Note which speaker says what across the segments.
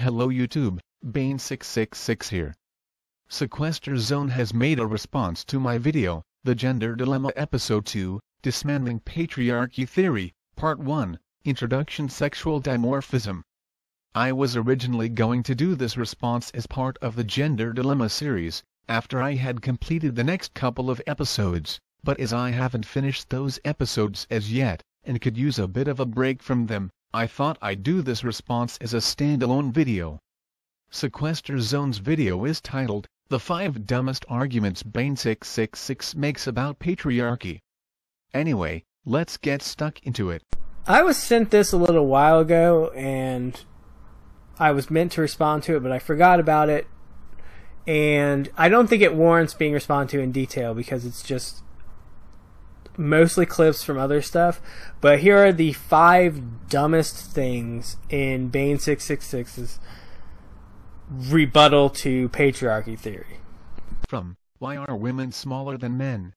Speaker 1: Hello YouTube, Bane666 here. Sequester Zone has made a response to my video, The Gender Dilemma Episode 2, Dismantling Patriarchy Theory, Part 1, Introduction Sexual Dimorphism. I was originally going to do this response as part of the Gender Dilemma series, after I had completed the next couple of episodes, but as I haven't finished those episodes as yet, and could use a bit of a break from them, I thought I'd do this response as a standalone video. Sequester Zone's video is titled, The 5 Dumbest Arguments Bane666 Makes About Patriarchy. Anyway, let's get stuck into it.
Speaker 2: I was sent this a little while ago, and I was meant to respond to it, but I forgot about it. And I don't think it warrants being responded to in detail, because it's just mostly clips from other stuff. But here are the 5 dumbest things in Bane666's rebuttal to patriarchy theory.
Speaker 1: From Why Are Women Smaller Than Men?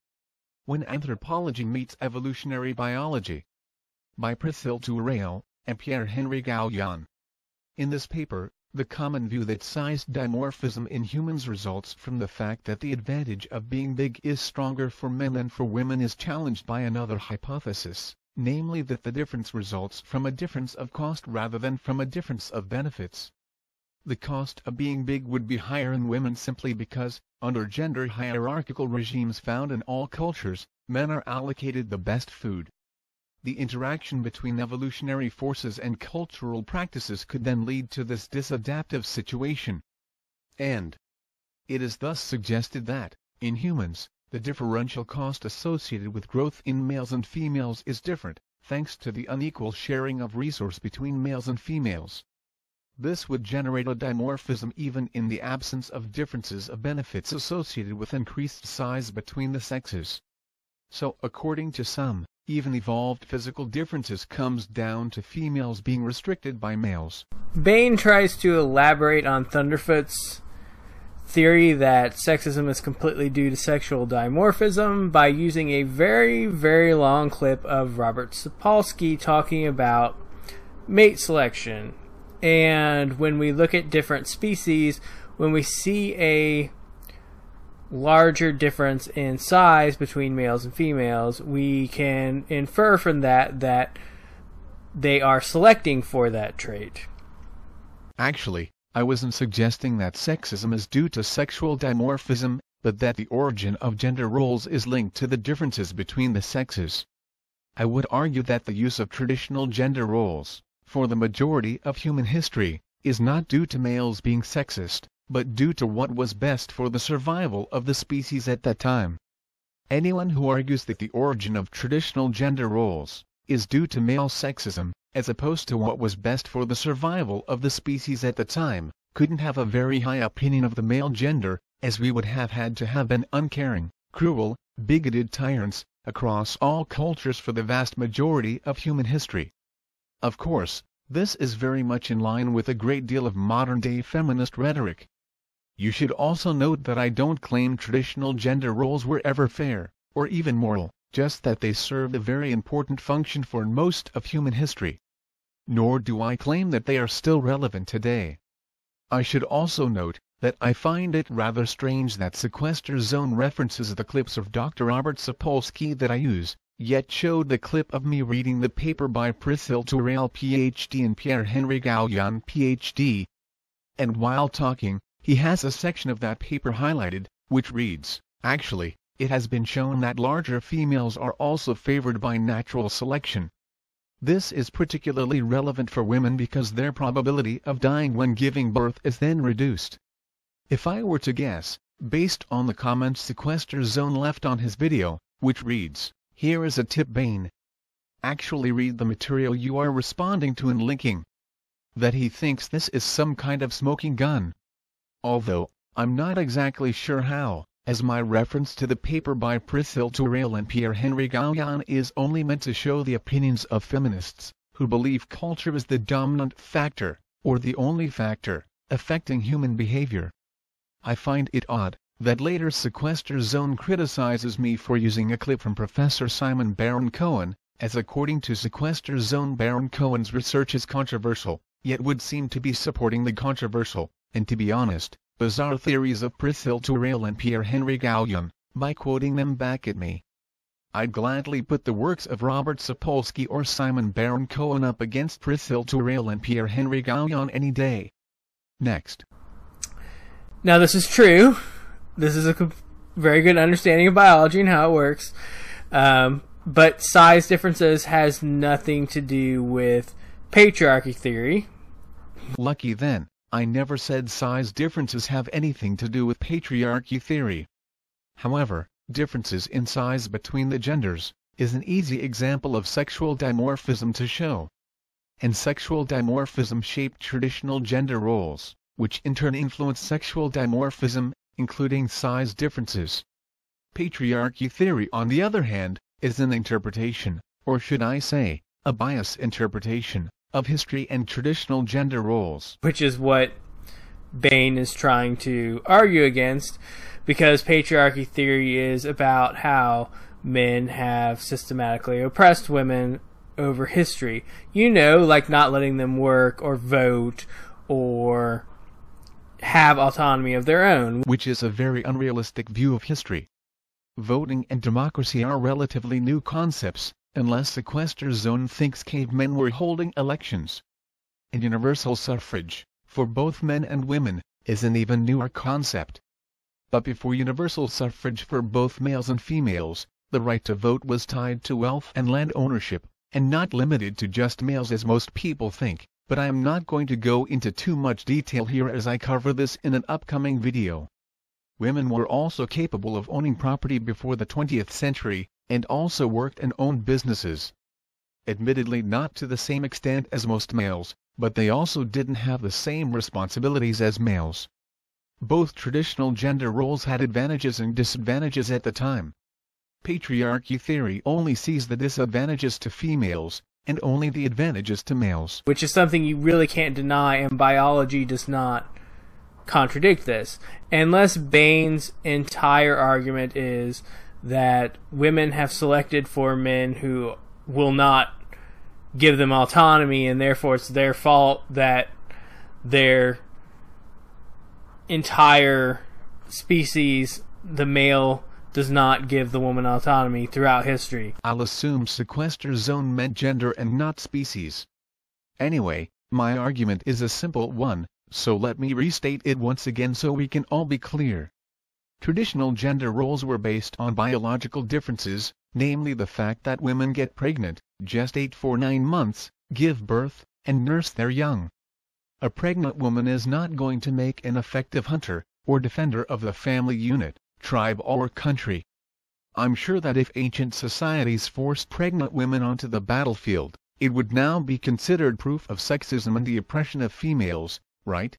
Speaker 1: When Anthropology Meets Evolutionary Biology, by Priscille Tourelle and Pierre-Henri Gouillon. In this paper, the common view that size dimorphism in humans results from the fact that the advantage of being big is stronger for men than for women is challenged by another hypothesis, namely that the difference results from a difference of cost rather than from a difference of benefits. The cost of being big would be higher in women simply because, under gender hierarchical regimes found in all cultures, men are allocated the best food. The interaction between evolutionary forces and cultural practices could then lead to this disadaptive situation. And it is thus suggested that, in humans, the differential cost associated with growth in males and females is different, thanks to the unequal sharing of resource between males and females. This would generate a dimorphism even in the absence of differences of benefits associated with increased size between the sexes. So, according to some, even evolved physical differences comes down to females being restricted by males.
Speaker 2: Bane tries to elaborate on Thunderfoot's theory that sexism is completely due to sexual dimorphism by using a very, very long clip of Robert Sapolsky talking about mate selection. And when we look at different species, when we see a larger difference in size between males and females, we can infer from that that they are selecting for that trait.
Speaker 1: Actually, I wasn't suggesting that sexism is due to sexual dimorphism, but that the origin of gender roles is linked to the differences between the sexes. I would argue that the use of traditional gender roles, for the majority of human history, is not due to males being sexist, but due to what was best for the survival of the species at that time. Anyone who argues that the origin of traditional gender roles is due to male sexism, as opposed to what was best for the survival of the species at the time, couldn't have a very high opinion of the male gender, as we would have had to have been uncaring, cruel, bigoted tyrants, across all cultures for the vast majority of human history. Of course, this is very much in line with a great deal of modern-day feminist rhetoric. You should also note that I don't claim traditional gender roles were ever fair, or even moral, just that they served a very important function for most of human history. Nor do I claim that they are still relevant today. I should also note that I find it rather strange that Sequester Zone references the clips of Dr. Robert Sapolsky that I use, yet showed the clip of me reading the paper by Priscille Tourelle Ph.D. and Pierre-Henri Gouillon Ph.D. And while talking, he has a section of that paper highlighted, which reads, Actually, it has been shown that larger females are also favored by natural selection. This is particularly relevant for women because their probability of dying when giving birth is then reduced. If I were to guess, based on the comments Sequester Zone left on his video, which reads, Here is a tip Bane. Actually read the material you are responding to and linking. That he thinks this is some kind of smoking gun. Although, I'm not exactly sure how, as my reference to the paper by Priscille Tourelle and Pierre-Henri Gouillon is only meant to show the opinions of feminists, who believe culture is the dominant factor, or the only factor, affecting human behavior. I find it odd that later Sequester Zone criticizes me for using a clip from Professor Simon Baron-Cohen, as according to Sequester Zone Baron-Cohen's research is controversial, yet would seem to be supporting the controversial, and to be honest, bizarre theories of Priscille Tourelle and Pierre-Henri Goujon, by quoting them back at me. I'd gladly put the works of Robert Sapolsky or Simon Baron-Cohen up against Priscille Tourelle and Pierre-Henri Goujon any day. Next.
Speaker 2: Now this is true. This is a very good understanding of biology and how it works. But size differences has nothing to do with patriarchy theory.
Speaker 1: Lucky then, I never said size differences have anything to do with patriarchy theory. However, differences in size between the genders is an easy example of sexual dimorphism to show. And sexual dimorphism shaped traditional gender roles, which in turn influence sexual dimorphism, including size differences. Patriarchy theory, on the other hand, is an interpretation, or should I say, a bias interpretation, of history and traditional gender roles.
Speaker 2: Which is what Bain is trying to argue against, because patriarchy theory is about how men have systematically oppressed women over history. You know, like not letting them work or vote or have autonomy of their own.
Speaker 1: Which is a very unrealistic view of history. Voting and democracy are relatively new concepts, unless Sequester Zone thinks cavemen were holding elections. And universal suffrage, for both men and women, is an even newer concept. But before universal suffrage for both males and females, the right to vote was tied to wealth and land ownership, and not limited to just males as most people think, but I am not going to go into too much detail here as I cover this in an upcoming video. Women were also capable of owning property before the 20th century, and also worked and owned businesses. Admittedly not to the same extent as most males, but they also didn't have the same responsibilities as males. Both traditional gender roles had advantages and disadvantages at the time. Patriarchy theory only sees the disadvantages to females, and only the advantages to males.
Speaker 2: Which is something you really can't deny, and biology does not contradict this. Unless Bain's entire argument is that women have selected for men who will not give them autonomy, and therefore it's their fault that their entire species, the male, does not give the woman autonomy throughout history.
Speaker 1: I'll assume Sequester Zone meant gender and not species. Anyway, my argument is a simple one, so let me restate it once again so we can all be clear. Traditional gender roles were based on biological differences, namely the fact that women get pregnant, gestate for 9 months, give birth, and nurse their young. A pregnant woman is not going to make an effective hunter, or defender of the family unit, tribe or country. I'm sure that if ancient societies forced pregnant women onto the battlefield, it would now be considered proof of sexism and the oppression of females, right?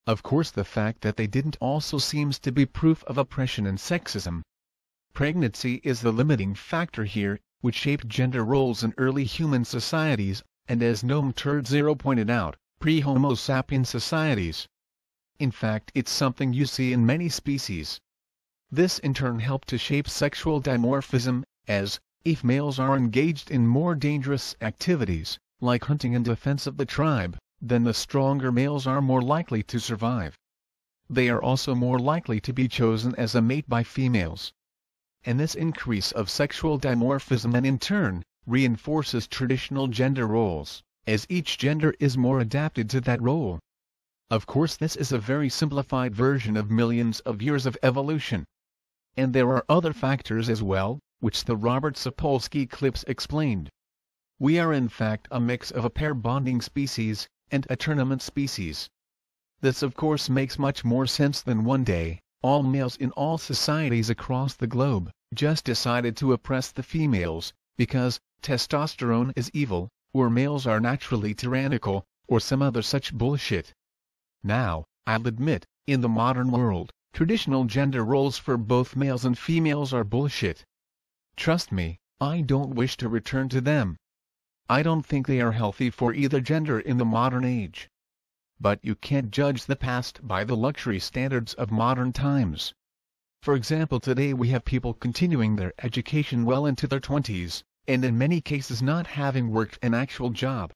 Speaker 1: Of course the fact that they didn't also seems to be proof of oppression and sexism. Pregnancy is the limiting factor here, which shaped gender roles in early human societies, and as Noam Turdzero pointed out, pre-Homo sapiens societies. In fact, it's something you see in many species. This in turn helped to shape sexual dimorphism, as, if males are engaged in more dangerous activities, like hunting in defense of the tribe, then the stronger males are more likely to survive. They are also more likely to be chosen as a mate by females. And this increase of sexual dimorphism and in turn, reinforces traditional gender roles, as each gender is more adapted to that role. Of course this is a very simplified version of millions of years of evolution. And there are other factors as well, which the Robert Sapolsky clips explained. We are in fact a mix of a pair bonding species, and a tournament species. This of course makes much more sense than one day, all males in all societies across the globe, just decided to oppress the females, because testosterone is evil, or males are naturally tyrannical, or some other such bullshit. Now, I'll admit, in the modern world, traditional gender roles for both males and females are bullshit. Trust me, I don't wish to return to them. I don't think they are healthy for either gender in the modern age. But you can't judge the past by the luxury standards of modern times. For example, today we have people continuing their education well into their 20s, and in many cases not having worked an actual job.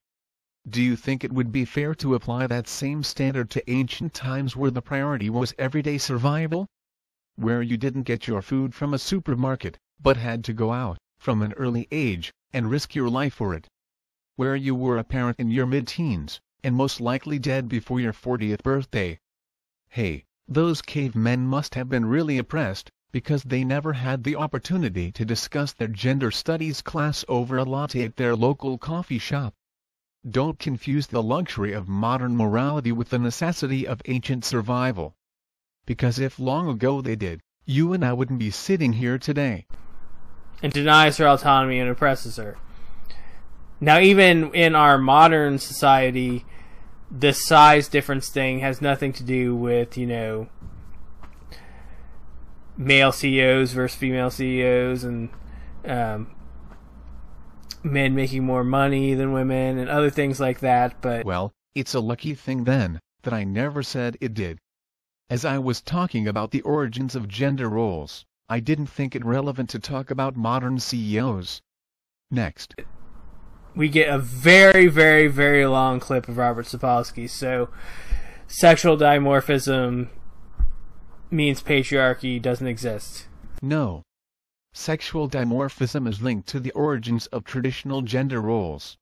Speaker 1: Do you think it would be fair to apply that same standard to ancient times where the priority was everyday survival? Where you didn't get your food from a supermarket, but had to go out, from an early age, and risk your life for it? Where you were a parent in your mid-teens, and most likely dead before your 40th birthday? Hey, those cavemen must have been really oppressed, because they never had the opportunity to discuss their gender studies class over a latte at their local coffee shop. Don't confuse the luxury of modern morality with the necessity of ancient survival. Because if long ago they did, you and I wouldn't be sitting here today.
Speaker 2: And denies her autonomy and oppresses her. Now, even in our modern society, the size difference thing has nothing to do with, male CEOs versus female CEOs and men making more money than women and other things like that, but...
Speaker 1: Well, it's a lucky thing then, that I never said it did. As I was talking about the origins of gender roles, I didn't think it relevant to talk about modern CEOs. Next.
Speaker 2: We get a very, very, very long clip of Robert Sapolsky, so sexual dimorphism means patriarchy doesn't exist.
Speaker 1: No. Sexual dimorphism is linked to the origins of traditional gender roles.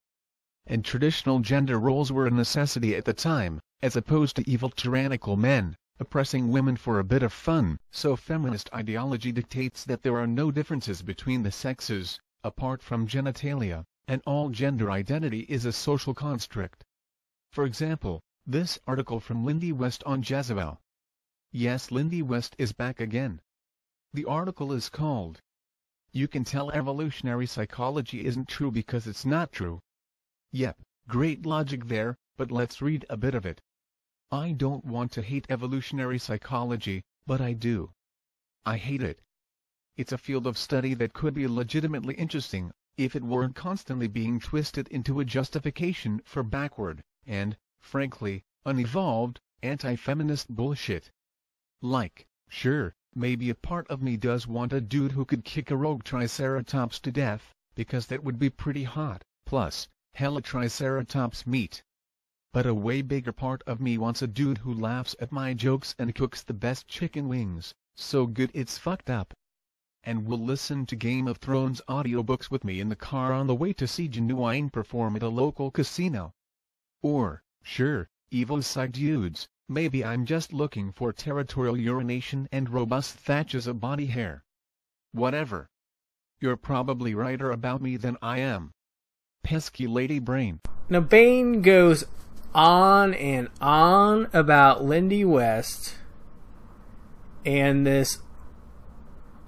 Speaker 1: And traditional gender roles were a necessity at the time, as opposed to evil tyrannical men, oppressing women for a bit of fun. So feminist ideology dictates that there are no differences between the sexes, apart from genitalia, and all gender identity is a social construct. For example, this article from Lindy West on Jezebel. Yes, Lindy West is back again. The article is called, "You Can Tell Evolutionary Psychology Isn't True Because It's Not True." Yep, great logic there, but let's read a bit of it. I don't want to hate evolutionary psychology, but I do. I hate it. It's a field of study that could be legitimately interesting, if it weren't constantly being twisted into a justification for backward, and, frankly, unevolved, anti-feminist bullshit. Like, sure, maybe a part of me does want a dude who could kick a rogue triceratops to death, because that would be pretty hot, plus, hella triceratops meat. But a way bigger part of me wants a dude who laughs at my jokes and cooks the best chicken wings, so good it's fucked up. And will listen to Game of Thrones audiobooks with me in the car on the way to see Genuine perform at a local casino. Or, sure, evil side dudes, maybe I'm just looking for territorial urination and robust thatches of body hair. Whatever. You're probably righter about me than I am. Pesky lady brain.
Speaker 2: Now, Bain goes on and on about Lindy West and this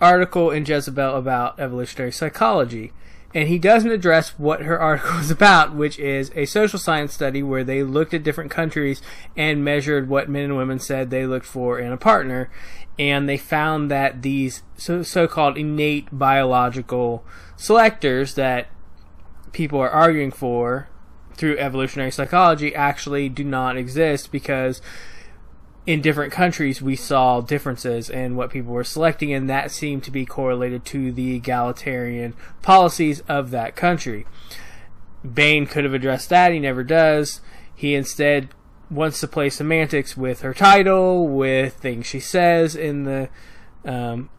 Speaker 2: article in Jezebel about evolutionary psychology. And he doesn't address what her article is about, which is a social science study where they looked at different countries and measured what men and women said they looked for in a partner. And they found that these so-called innate biological selectors that people are arguing for through evolutionary psychology actually do not exist, because in different countries we saw differences in what people were selecting, and that seemed to be correlated to the egalitarian policies of that country. Bain could have addressed that. He never does. He instead wants to play semantics with her title, with things she says in the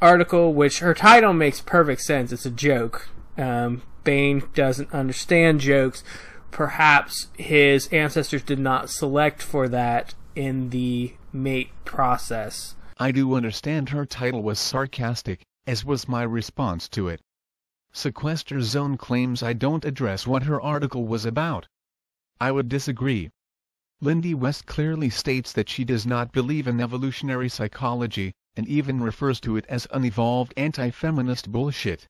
Speaker 2: article, which her title makes perfect sense. It's a joke. Bain doesn't understand jokes. Perhaps his ancestors did not select for that in the mate process.
Speaker 1: I do understand her title was sarcastic, as was my response to it. Sequester Zone claims I don't address what her article was about. I would disagree. Lindy West clearly states that she does not believe in evolutionary psychology, and even refers to it as unevolved anti-feminist bullshit.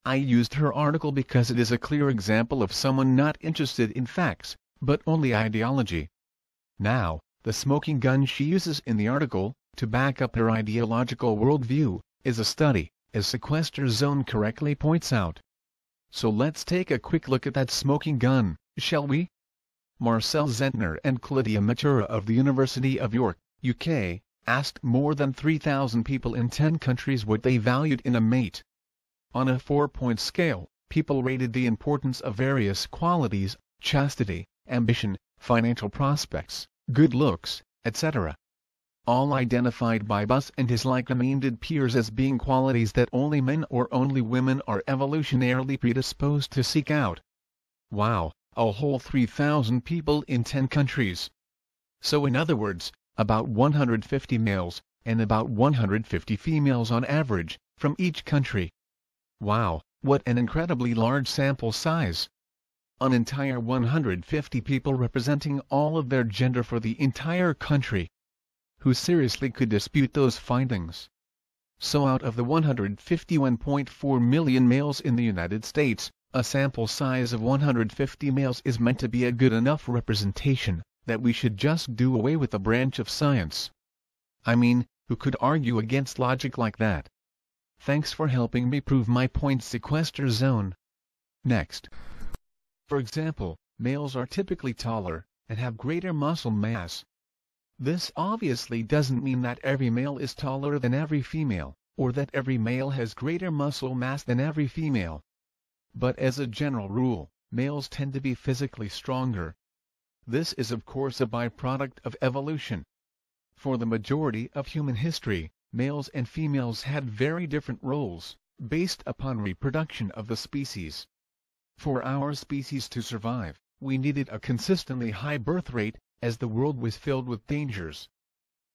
Speaker 1: I used her article because it is a clear example of someone not interested in facts, but only ideology. Now, the smoking gun she uses in the article, to back up her ideological worldview, is a study, as Sequester Zone correctly points out. So let's take a quick look at that smoking gun, shall we? Marcel Zentner and Clydia Matura of the University of York, UK, asked more than 3,000 people in 10 countries what they valued in a mate. On a 4-point scale, people rated the importance of various qualities: chastity, ambition, financial prospects, good looks, etc. All identified by Buss and his like-minded peers as being qualities that only men or only women are evolutionarily predisposed to seek out. Wow, a whole 3,000 people in 10 countries. So in other words, about 150 males, and about 150 females on average, from each country. Wow, what an incredibly large sample size. An entire 150 people representing all of their gender for the entire country. Who seriously could dispute those findings? So out of the 151.4 million males in the United States, a sample size of 150 males is meant to be a good enough representation, that we should just do away with a branch of science. I mean, who could argue against logic like that? Thanks for helping me prove my point, sequester zone. Next. For example, males are typically taller, and have greater muscle mass. This obviously doesn't mean that every male is taller than every female, or that every male has greater muscle mass than every female. But as a general rule, males tend to be physically stronger. This is of course a byproduct of evolution. For the majority of human history, males and females had very different roles, based upon reproduction of the species. For our species to survive, we needed a consistently high birth rate, as the world was filled with dangers.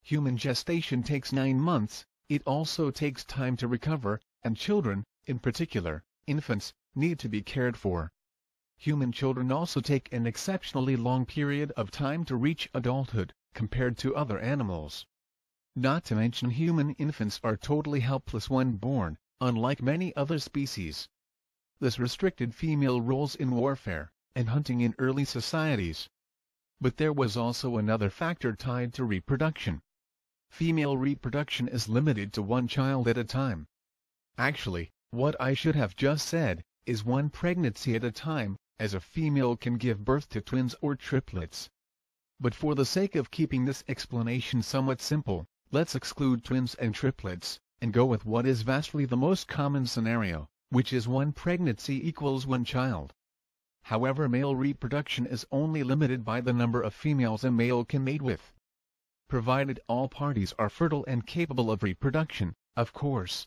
Speaker 1: Human gestation takes 9 months, it also takes time to recover, and children, in particular, infants, need to be cared for. Human children also take an exceptionally long period of time to reach adulthood, compared to other animals. Not to mention human infants are totally helpless when born, unlike many other species. This restricted female roles in warfare and hunting in early societies. But there was also another factor tied to reproduction. Female reproduction is limited to 1 child at a time. Actually, what I should have just said is 1 pregnancy at a time, as a female can give birth to twins or triplets. But for the sake of keeping this explanation somewhat simple, let's exclude twins and triplets, and go with what is vastly the most common scenario, which is 1 pregnancy equals 1 child. However, male reproduction is only limited by the number of females a male can mate with. Provided all parties are fertile and capable of reproduction, of course.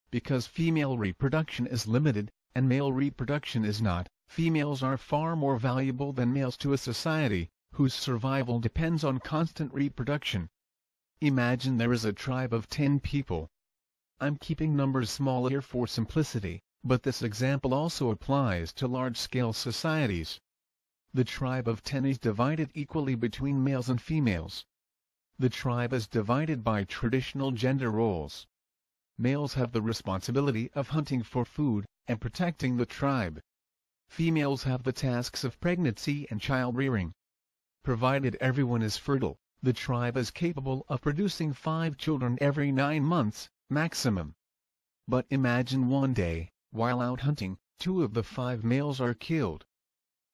Speaker 1: Because female reproduction is limited, and male reproduction is not, females are far more valuable than males to a society, whose survival depends on constant reproduction. Imagine there is a tribe of 10 people. I'm keeping numbers small here for simplicity, but this example also applies to large-scale societies. The tribe of 10 is divided equally between males and females. The tribe is divided by traditional gender roles. Males have the responsibility of hunting for food and protecting the tribe. Females have the tasks of pregnancy and child-rearing. Provided everyone is fertile, the tribe is capable of producing 5 children every 9 months, maximum. But imagine one day, while out hunting, 2 of the 5 males are killed.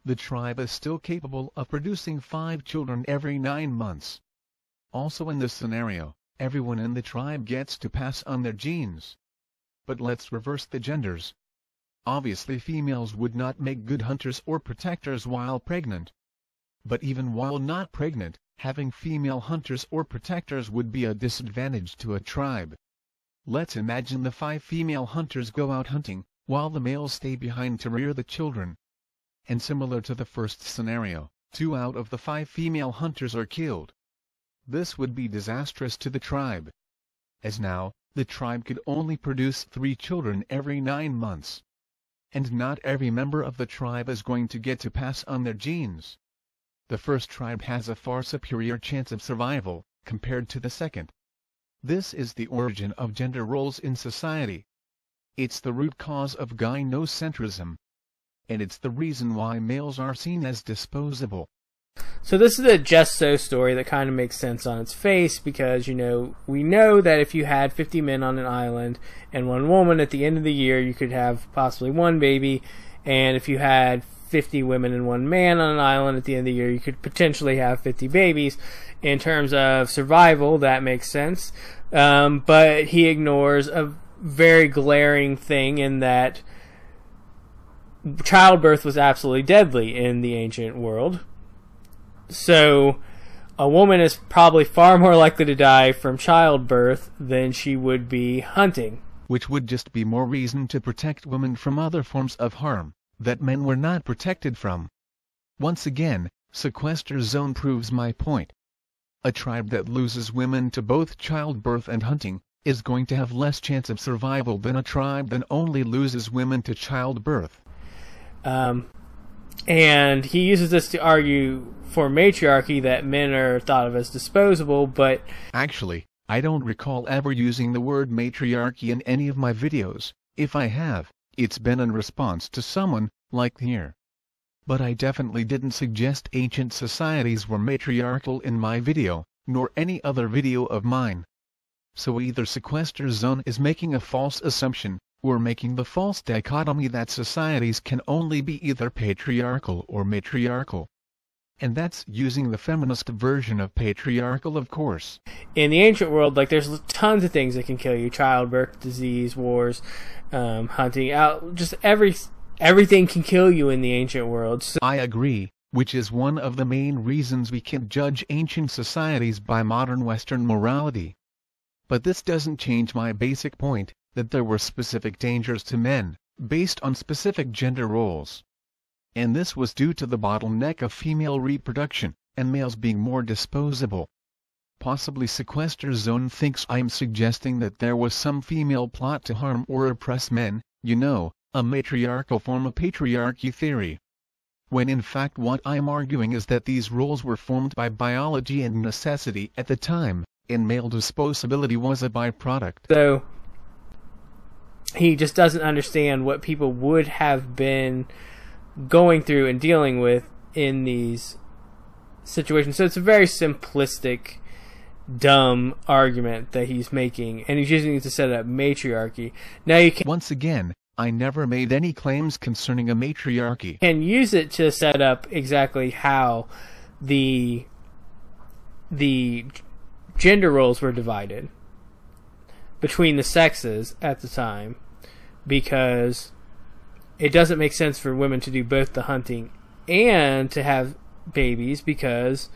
Speaker 1: The tribe is still capable of producing 5 children every 9 months. Also in this scenario, everyone in the tribe gets to pass on their genes. But let's reverse the genders. Obviously females would not make good hunters or protectors while pregnant. But even while not pregnant, having female hunters or protectors would be a disadvantage to a tribe. Let's imagine the 5 female hunters go out hunting, while the males stay behind to rear the children. And similar to the first scenario, 2 out of the 5 female hunters are killed. This would be disastrous to the tribe. As now, the tribe could only produce 3 children every 9 months. And not every member of the tribe is going to get to pass on their genes. The first tribe has a far superior chance of survival, compared to the second. This is the origin of gender roles in society. It's the root cause of gynocentrism. And it's the reason why males are seen as disposable.
Speaker 2: So this is a just so story that kind of makes sense on its face because, we know that if you had 50 men on an island and 1 woman at the end of the year, you could have possibly 1 baby. And if you had 50 women and 1 man on an island at the end of the year, you could potentially have 50 babies. In terms of survival, that makes sense. But he ignores a very glaring thing in that childbirth was absolutely deadly in the ancient world. So a woman is probably far more likely to die from childbirth than she would be hunting.
Speaker 1: Which would just be more reason to protect women from other forms of harm that men were not protected from. Once again, sequester zone proves my point. A tribe that loses women to both childbirth and hunting is going to have less chance of survival than a tribe that only loses women to childbirth.
Speaker 2: And he uses this to argue for matriarchy, that men are thought of as disposable, but
Speaker 1: actually, I don't recall ever using the word matriarchy in any of my videos. If I have, it's been in response to someone, like here. But I definitely didn't suggest ancient societies were matriarchal in my video, nor any other video of mine. So either sequester zone is making a false assumption, or making the false dichotomy that societies can only be either patriarchal or matriarchal. And that's using the feminist version of patriarchal, of course.
Speaker 2: In the ancient world, like, there's tons of things that can kill you: childbirth, disease, wars, hunting. Just everything can kill you in the ancient world. So
Speaker 1: I agree, which is one of the main reasons we can't judge ancient societies by modern Western morality. But this doesn't change my basic point, that there were specific dangers to men, based on specific gender roles. And this was due to the bottleneck of female reproduction, and males being more disposable. Possibly sequester zone thinks I'm suggesting that there was some female plot to harm or oppress men, a matriarchal form of patriarchy theory. When in fact what I'm arguing is that these roles were formed by biology and necessity at the time, and male disposability was a byproduct.
Speaker 2: So he just doesn't understand what people would have been going through and dealing with in these situations. So it's a very simplistic, dumb argument that he's making, and he's using it to set up matriarchy. Now you can,
Speaker 1: once again, I never made any claims concerning a matriarchy.
Speaker 2: And use it to set up exactly how the gender roles were divided between the sexes at the time, because it doesn't make sense for women to do both the hunting and to have babies, because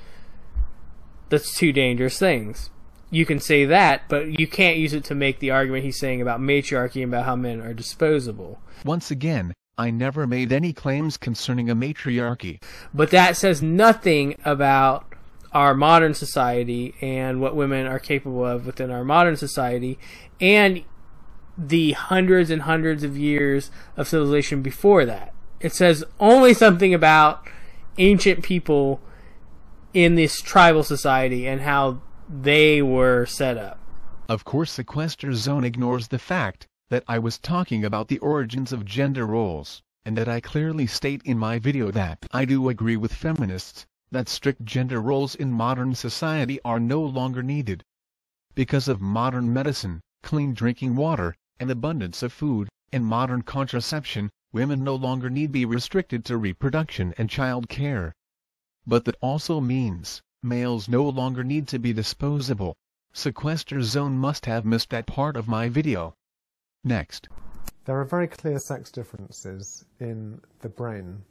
Speaker 2: that's two dangerous things. You can say that, but you can't use it to make the argument he's saying about matriarchy and about how men are disposable.
Speaker 1: Once again, I never made any claims concerning a matriarchy.
Speaker 2: But that says nothing about our modern society and what women are capable of within our modern society, and the hundreds and hundreds of years of civilization before that. It says only something about ancient people in this tribal society and how they were set up.
Speaker 1: Of course, sequester zone ignores the fact that I was talking about the origins of gender roles, and that I clearly state in my video that I do agree with feminists that strict gender roles in modern society are no longer needed. Because of modern medicine, clean drinking water, and abundance of food, and modern contraception, women no longer need be restricted to reproduction and child care. But that also means males no longer need to be disposable. Sequester zone must have missed that part of my video. Next.
Speaker 3: There are very clear sex differences in the brain,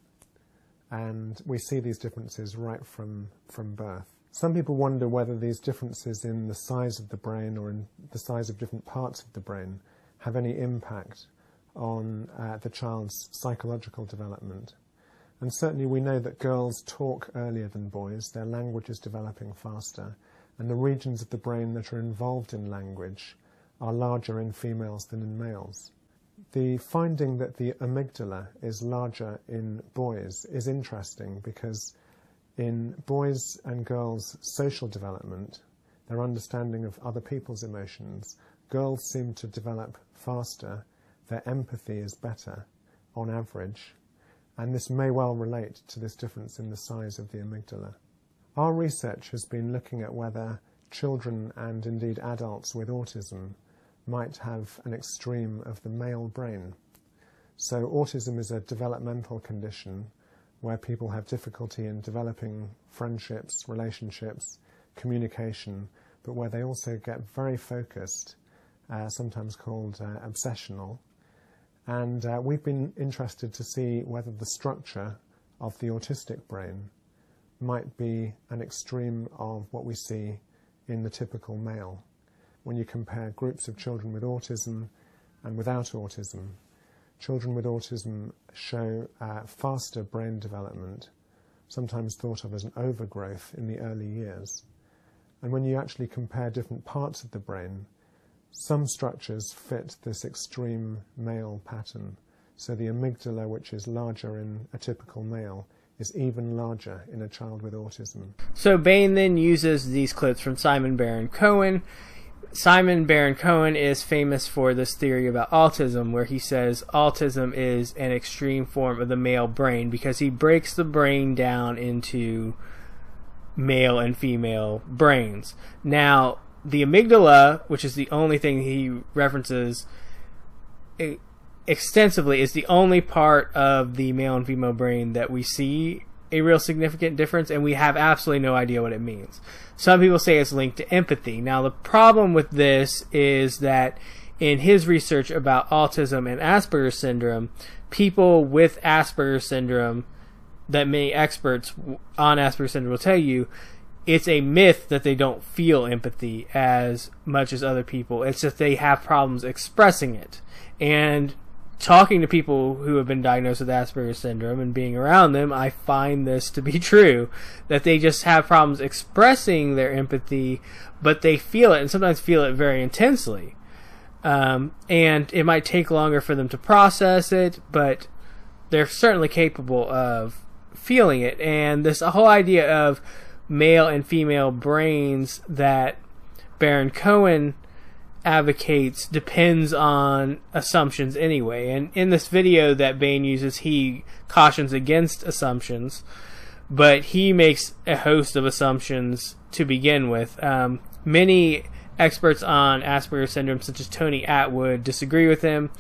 Speaker 3: and we see these differences right from birth. Some people wonder whether these differences in the size of the brain or in the size of different parts of the brain have any impact on the child's psychological development. And certainly we know that girls talk earlier than boys, their language is developing faster, and the regions of the brain that are involved in language are larger in females than in males. The finding that the amygdala is larger in boys is interesting, because in boys and girls' social development, their understanding of other people's emotions, girls seem to develop faster, their empathy is better on average, and this may well relate to this difference in the size of the amygdala. Our research has been looking at whether children and indeed adults with autism might have an extreme of the male brain. So autism is a developmental condition where people have difficulty in developing friendships, relationships, communication, but where they also get very focused, sometimes called obsessional. And we've been interested to see whether the structure of the autistic brain might be an extreme of what we see in the typical male. When you compare groups of children with autism and without autism, children with autism show faster brain development, sometimes thought of as an overgrowth in the early years. And when you actually compare different parts of the brain, some structures fit this extreme male pattern. So the amygdala, which is larger in a typical male, is even larger in a child with autism.
Speaker 2: So Bain then uses these clips from Simon Baron-Cohen. Simon Baron-Cohen is famous for this theory about autism, where he says autism is an extreme form of the male brain because he breaks the brain down into male and female brains. Now, the amygdala, which is the only thing he references extensively, is the only part of the male and female brain that we see a real significant difference, and we have absolutely no idea what it means. Some people say it's linked to empathy. Now, the problem with this is that in his research about autism and Asperger's syndrome, people with Asperger's syndrome, that many experts on Asperger's syndrome will tell you, it's a myth that they don't feel empathy as much as other people. It's that they have problems expressing it. And talking to people who have been diagnosed with Asperger's syndrome and being around them, I find this to be true, that they just have problems expressing their empathy, but they feel it, and sometimes feel it very intensely. And it might take longer for them to process it, but they're certainly capable of feeling it. And this whole idea of male and female brains that Baron-Cohen advocates depends on assumptions anyway. And in this video that Bain uses, he cautions against assumptions, but he makes a host of assumptions to begin with. Many experts on Asperger's syndrome, such as Tony Atwood, disagree with him.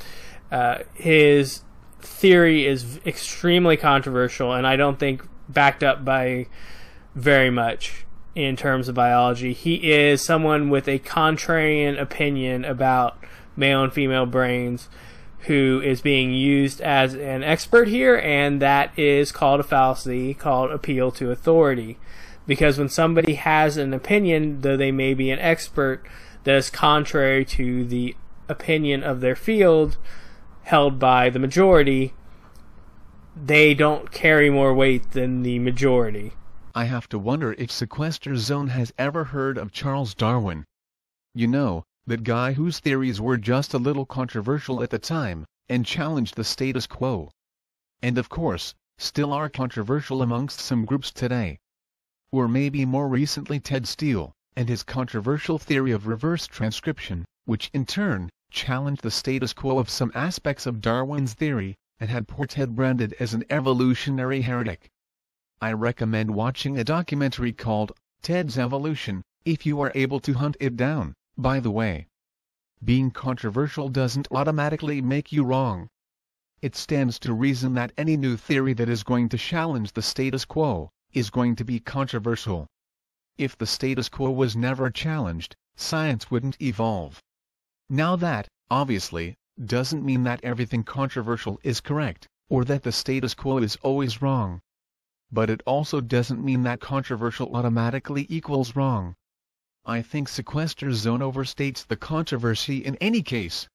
Speaker 2: His theory is extremely controversial, and I don't think backed up by very much in terms of biology. He is someone with a contrarian opinion about male and female brains who is being used as an expert here, and that is called a fallacy, called appeal to authority. Because when somebody has an opinion, though they may be an expert, that is contrary to the opinion of their field held by the majority, they don't carry more weight than the majority.
Speaker 1: I have to wonder if Sequester Zone has ever heard of Charles Darwin. You know, that guy whose theories were just a little controversial at the time, and challenged the status quo. And of course, still are controversial amongst some groups today. Or maybe more recently Ted Steele, and his controversial theory of reverse transcription, which in turn, challenged the status quo of some aspects of Darwin's theory, and had poor Ted branded as an evolutionary heretic. I recommend watching a documentary called Ted's Evolution, if you are able to hunt it down. By the way, being controversial doesn't automatically make you wrong. It stands to reason that any new theory that is going to challenge the status quo is going to be controversial. If the status quo was never challenged, science wouldn't evolve. Now that, obviously, doesn't mean that everything controversial is correct, or that the status quo is always wrong. But it also doesn't mean that controversial automatically equals wrong. I think Sequester Zone overstates the controversy in any case.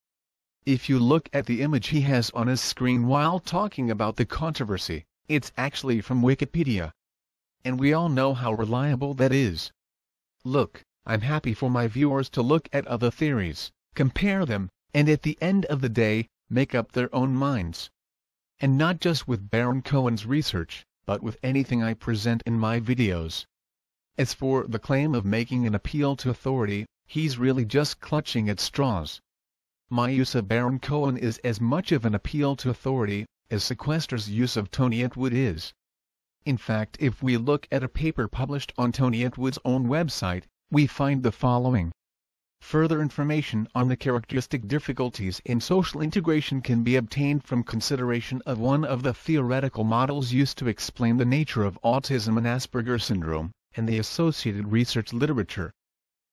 Speaker 1: If you look at the image he has on his screen while talking about the controversy, it's actually from Wikipedia. And we all know how reliable that is. Look, I'm happy for my viewers to look at other theories, compare them, and at the end of the day, make up their own minds. And not just with Baron-Cohen's research, but with anything I present in my videos. As for the claim of making an appeal to authority, he's really just clutching at straws. My use of Baron-Cohen is as much of an appeal to authority as Sequester's use of Tony Atwood is. In fact, if we look at a paper published on Tony Atwood's own website, we find the following. Further information on the characteristic difficulties in social integration can be obtained from consideration of one of the theoretical models used to explain the nature of autism and Asperger's syndrome, and the associated research literature.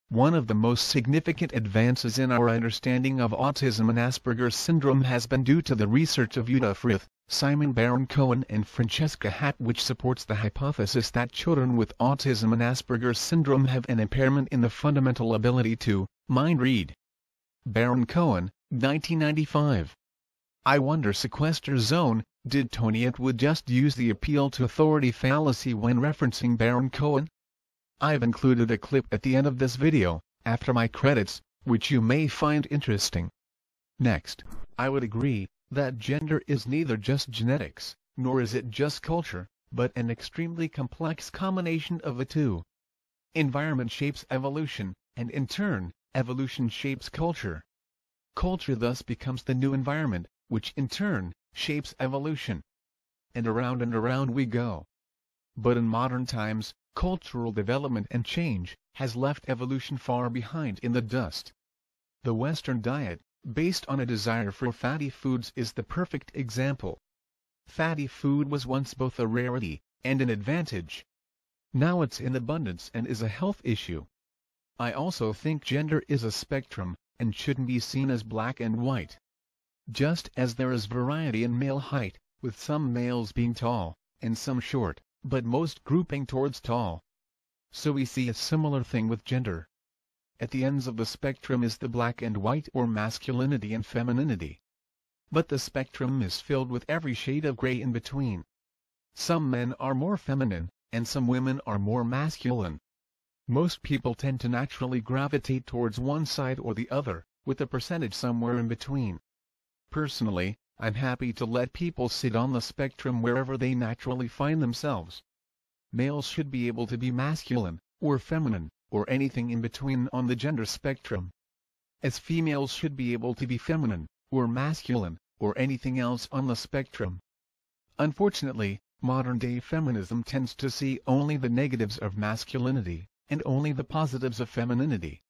Speaker 1: One of the most significant advances in our understanding of autism and Asperger's syndrome has been due to the research of Uta Frith, Simon Baron-Cohen and Francesca Hatt, which supports the hypothesis that children with autism and Asperger's syndrome have an impairment in the fundamental ability to mind read. Baron-Cohen, 1995. I wonder, Sequester Zone, did Tony Atwood just use the appeal to authority fallacy when referencing Baron-Cohen? I've included a clip at the end of this video, after my credits, which you may find interesting. Next, I would agree that gender is neither just genetics, nor is it just culture, but an extremely complex combination of the two. Environment shapes evolution, and in turn, evolution shapes culture. Culture thus becomes the new environment, which in turn shapes evolution. And around we go. But in modern times, cultural development and change has left evolution far behind in the dust. The Western diet, based on a desire for fatty foods, is the perfect example. Fatty food was once both a rarity and an advantage. Now it's in abundance and is a health issue. I also think gender is a spectrum, and shouldn't be seen as black and white. Just as there is variety in male height, with some males being tall, and some short, but most grouping towards tall. So we see a similar thing with gender. At the ends of the spectrum is the black and white, or masculinity and femininity. But the spectrum is filled with every shade of gray in between. Some men are more feminine, and some women are more masculine. Most people tend to naturally gravitate towards one side or the other, with a percentage somewhere in between. Personally, I'm happy to let people sit on the spectrum wherever they naturally find themselves. Males should be able to be masculine, or feminine, or anything in between on the gender spectrum. As females should be able to be feminine, or masculine, or anything else on the spectrum. Unfortunately, modern-day feminism tends to see only the negatives of masculinity, and only the positives of femininity.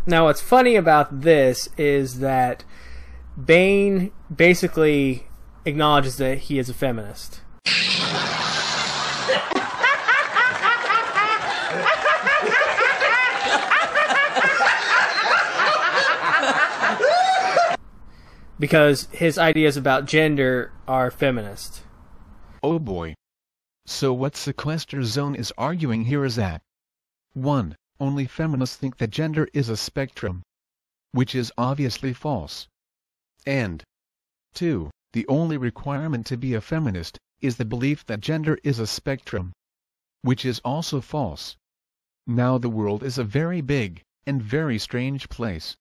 Speaker 2: Now, what's funny about this is that Bane basically acknowledges that he is a feminist. Because his ideas about gender are feminist.
Speaker 1: Oh boy. So what Sequester Zone is arguing here is that 1. Only feminists think that gender is a spectrum, which is obviously false. And 2. The only requirement to be a feminist is the belief that gender is a spectrum, which is also false. Now the world is a very big and very strange place.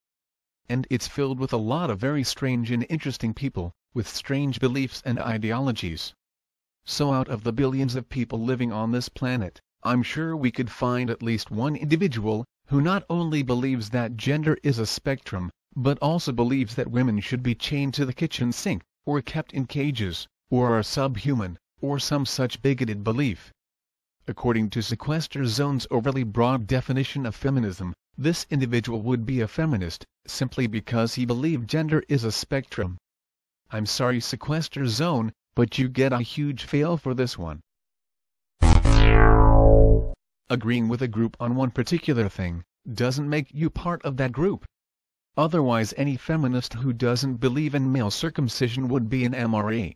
Speaker 1: And it's filled with a lot of very strange and interesting people, with strange beliefs and ideologies. So out of the billions of people living on this planet, I'm sure we could find at least one individual who not only believes that gender is a spectrum, but also believes that women should be chained to the kitchen sink, or kept in cages, or are subhuman, or some such bigoted belief. According to Sequester Zone's overly broad definition of feminism, this individual would be a feminist, simply because he believed gender is a spectrum. I'm sorry, Sequester Zone, but you get a huge fail for this one. Agreeing with a group on one particular thing doesn't make you part of that group. Otherwise, any feminist who doesn't believe in male circumcision would be an MRA.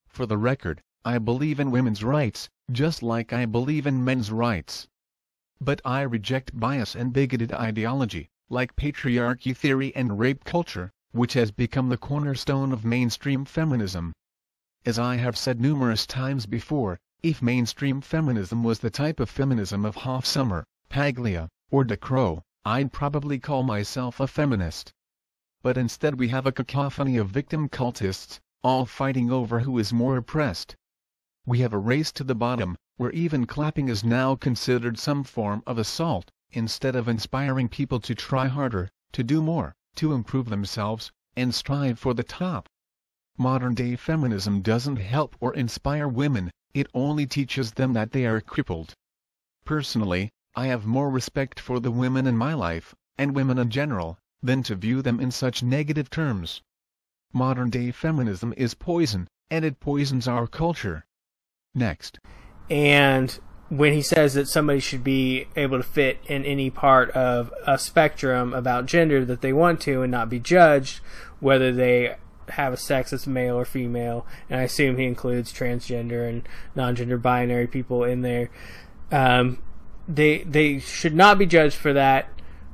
Speaker 1: For the record, I believe in women's rights, just like I believe in men's rights. But I reject bias and bigoted ideology, like patriarchy theory and rape culture, which has become the cornerstone of mainstream feminism. As I have said numerous times before, if mainstream feminism was the type of feminism of Hoff-Summer, Paglia, or De Croo, I'd probably call myself a feminist. But instead we have a cacophony of victim cultists, all fighting over who is more oppressed. We have a race to the bottom, where even clapping is now considered some form of assault, instead of inspiring people to try harder, to do more, to improve themselves, and strive for the top. Modern-day feminism doesn't help or inspire women, it only teaches them that they are crippled. Personally, I have more respect for the women in my life, and women in general, than to view them in such negative terms. Modern-day feminism is poison, and it poisons our culture. Next.
Speaker 2: And when he says that somebody should be able to fit in any part of a spectrum about gender that they want to and not be judged, whether they have a sex that's male or female, and I assume he includes transgender and non-gender binary people in there. They should not be judged for that.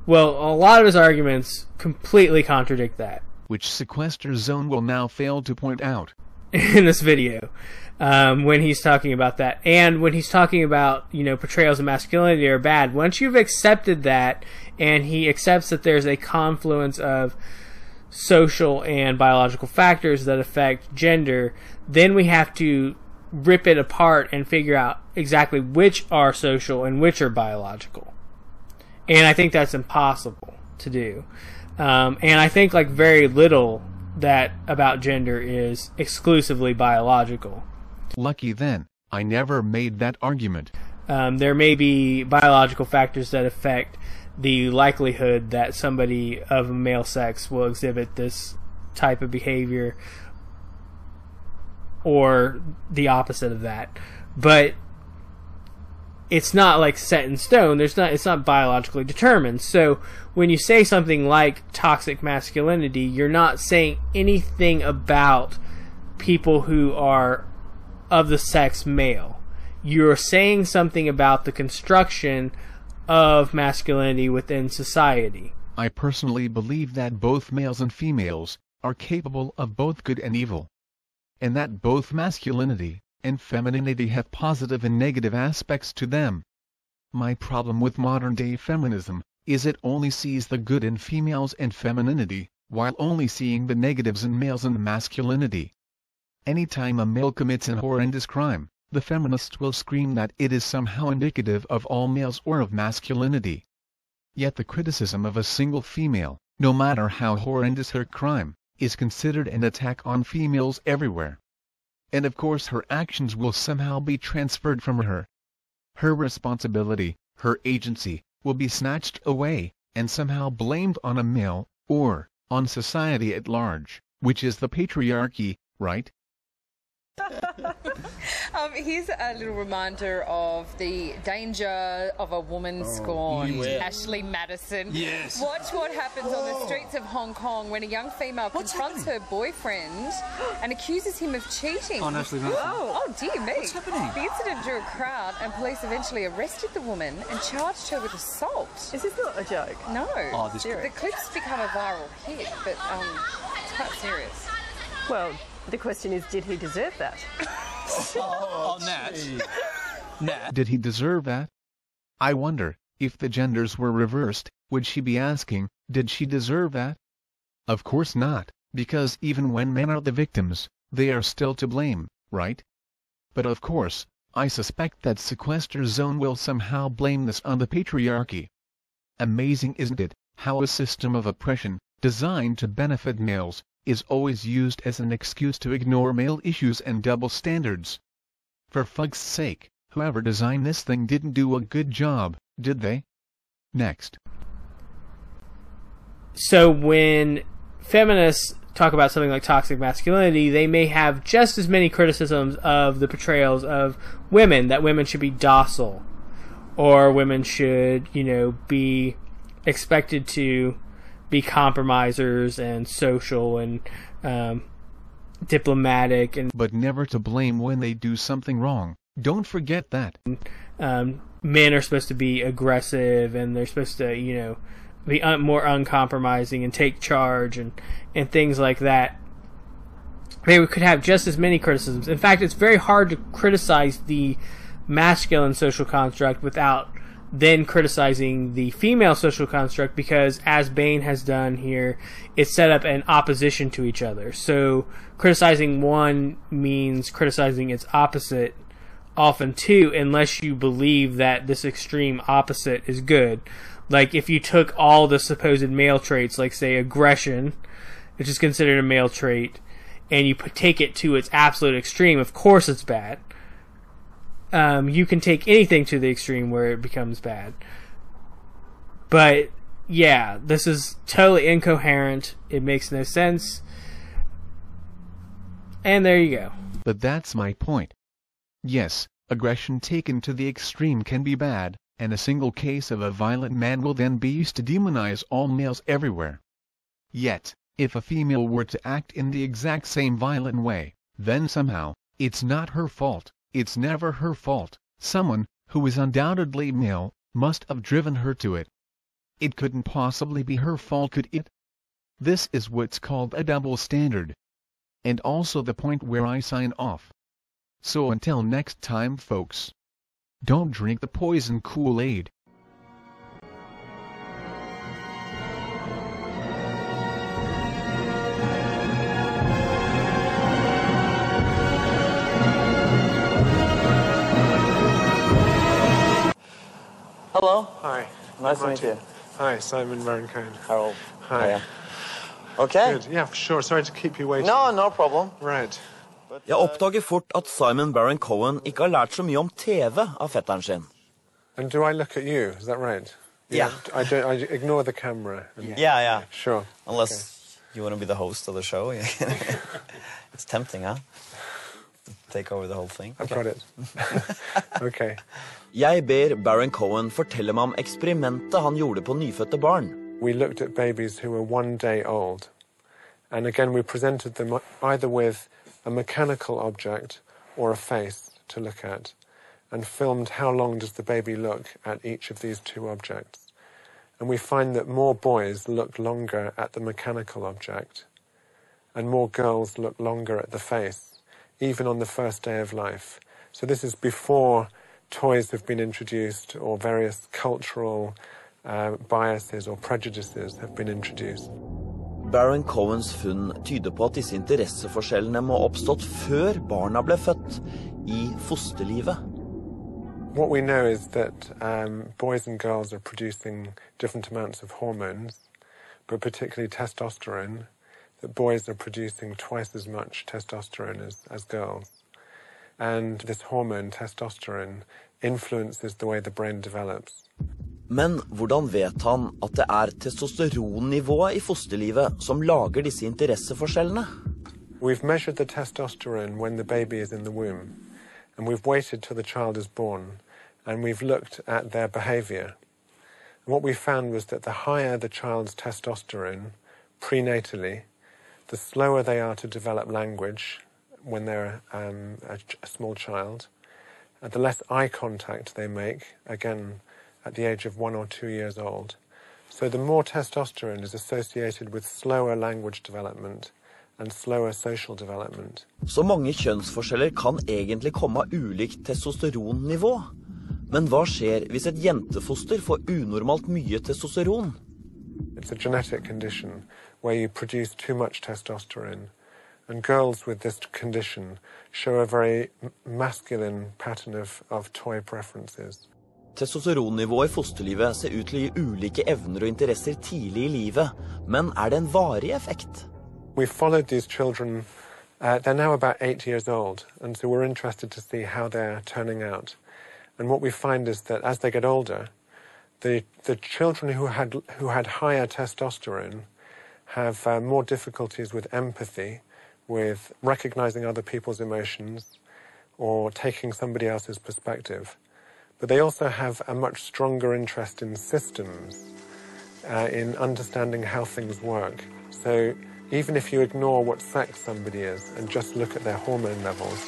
Speaker 2: Well, a lot of his arguments completely contradict that.
Speaker 1: Which Sequester Zone will now fail to point out
Speaker 2: in this video, when he's talking about that. And when he's talking about, portrayals of masculinity are bad, once you've accepted that, and he accepts that there's a confluence of social and biological factors that affect gender, then we have to rip it apart and figure out exactly which are social and which are biological. And I think that's impossible to do. And I think very little that about gender is exclusively biological.
Speaker 1: Lucky then, I never made that argument.
Speaker 2: There may be biological factors that affect the likelihood that somebody of a male sex will exhibit this type of behavior, or the opposite of that. But it's not set in stone. It's not biologically determined. So when you say something like toxic masculinity, you're not saying anything about people who are of the sex male. You're saying something about the construction of masculinity within society.
Speaker 1: I personally believe that both males and females are capable of both good and evil, and that both masculinity and femininity have positive and negative aspects to them. My problem with modern-day feminism is it only sees the good in females and femininity, while only seeing the negatives in males and masculinity. Anytime a male commits an horrendous crime, the feminists will scream that it is somehow indicative of all males or of masculinity. Yet the criticism of a single female, no matter how horrendous her crime, is considered an attack on females everywhere. And of course her actions will somehow be transferred from her. Her responsibility, her agency, will be snatched away, and somehow blamed on a male, or on society at large, which is the patriarchy, right?
Speaker 4: Here's a little reminder of the danger of a woman scorned. Ashley Madison.
Speaker 5: Yes.
Speaker 4: Watch what happens on the streets of Hong Kong when a young female confronts her boyfriend and accuses him of cheating.
Speaker 5: On Ashley Madison.
Speaker 4: Oh dear me.
Speaker 5: What's happening?
Speaker 4: The incident drew a crowd and police eventually arrested the woman and charged her with assault.
Speaker 6: Is this not a joke?
Speaker 4: No.
Speaker 5: Oh, this
Speaker 4: The clip's become a viral hit, but it's quite serious.
Speaker 6: Well, the question is, did he deserve that?
Speaker 5: Oh, Nat.
Speaker 1: Did he deserve that? I wonder, if the genders were reversed, would she be asking, did she deserve that? Of course not, because even when men are the victims, they are still to blame, right? But of course, I suspect that Sequester Zone will somehow blame this on the patriarchy. Amazing, isn't it, how a system of oppression, designed to benefit males, is always used as an excuse to ignore male issues and double standards. For fuck's sake, whoever designed this thing didn't do a good job, did they? Next.
Speaker 2: So when feminists talk about something like toxic masculinity, they may have just as many criticisms of the portrayals of women, that women should be docile, or women should, be expected to be compromisers and social and diplomatic, and
Speaker 1: but never to blame when they do something wrong. Don't forget that.
Speaker 2: Men are supposed to be aggressive, and they're supposed to, be more uncompromising and take charge and things like that. Maybe we could have just as many criticisms. In fact, it's very hard to criticize the masculine social construct without then criticizing the female social construct, because as Bain has done here, it's set up an opposition to each other. So criticizing one means criticizing its opposite often too, unless you believe that this extreme opposite is good. Like if you took all the supposed male traits, like say aggression, which is considered a male trait, and you take it to its absolute extreme, of course it's bad. You can take anything to the extreme where it becomes bad. But, yeah, this is totally incoherent. It makes no sense. And there you go.
Speaker 1: But that's my point. Yes, aggression taken to the extreme can be bad, and a single case of a violent man will then be used to demonize all males everywhere. Yet, If a female were to act in the exact same violent way, then somehow, it's not her fault, it's never her fault. Someone, who is undoubtedly male, must have driven her to it. It couldn't possibly be her fault, could it? This is what's called a double standard. And also the point where I sign off. So until next time, folks. Don't drink the poison Kool-Aid.
Speaker 7: Hello.
Speaker 3: Hi.
Speaker 7: Nice to meet you.
Speaker 3: Hi, Simon Baron Cohen.
Speaker 7: Harold.
Speaker 3: Hi.
Speaker 7: Hiya. Okay.
Speaker 3: Good. Yeah, sure. Sorry to keep you waiting.
Speaker 7: No problem.
Speaker 3: Right.
Speaker 8: Jeg oppdager fort at Simon Baron Cohen ikke har lært så mye om TV av fetteren sin.
Speaker 3: And do I look at you? Is that right?
Speaker 7: Yeah.
Speaker 3: I ignore the camera.
Speaker 7: Yeah.
Speaker 3: Sure.
Speaker 7: Unless you want to be the host of the show. It's tempting, huh? To take over the whole thing.
Speaker 3: I've got it. Okay.
Speaker 8: Jeg ber Baron Cohen fortelle meg om eksperimentet han gjorde på nyfødte barn.
Speaker 3: We looked at babies who were 1 day old. And again, we presented them either with a mechanical object or a face to look at, and filmed how long does the baby look at each of these two objects. And we find that more boys look longer at the mechanical object, and more girls look longer at the face, even on the first day of life. So this is before toys have been introduced or various cultural biases or prejudices have been introduced.
Speaker 8: Baron Cohens funn tyder på at disse interesseforskjellene må ha oppstått før barna ble født, i fosterlivet.
Speaker 3: What we know is that boys and girls are producing different amounts of hormones, but particularly testosterone, that boys are producing twice as much testosterone as girls. And this hormone, testosterone, influences the way the brain develops.
Speaker 8: Men hvordan vet han at det testosteronnivået i fosterlivet som lager disse interesseforskjellene?
Speaker 3: We've measured the testosterone when the baby is in the womb, and we've waited till the child is born, and we've looked at their behavior. And what we found was that the higher the child's testosterone prenatally, the slower they are to develop language when they're a small child, and the less eye contact they make, again, at the age of 1 or 2 years old. So the more testosterone is associated with slower language development and slower social development.
Speaker 8: Så mange kjønnsforskjeller kan egentlig komme av ulikt testosteronnivå. Men hva skjer hvis et jentefoster får unormalt mye testosteron?
Speaker 3: It's a genetic condition where you produce too much testosterone. And girls with this condition show a very masculine pattern of toy preferences.
Speaker 8: Testosteronnivået i fosterlivet ser ut til å gi ulike evner og interesser tidlig i livet, men det en varig effekt?
Speaker 3: We followed these children, they're now about 8 years old, and so we're interested to see how they're turning out. And what we find is that as they get older, the children who had higher testosterone have more difficulties with empathy, with recognizing other people's emotions, or taking somebody else's perspective. But they also have a much stronger interest in systems, in understanding how things work. So even if you ignore what sex somebody is and just look at their hormone levels,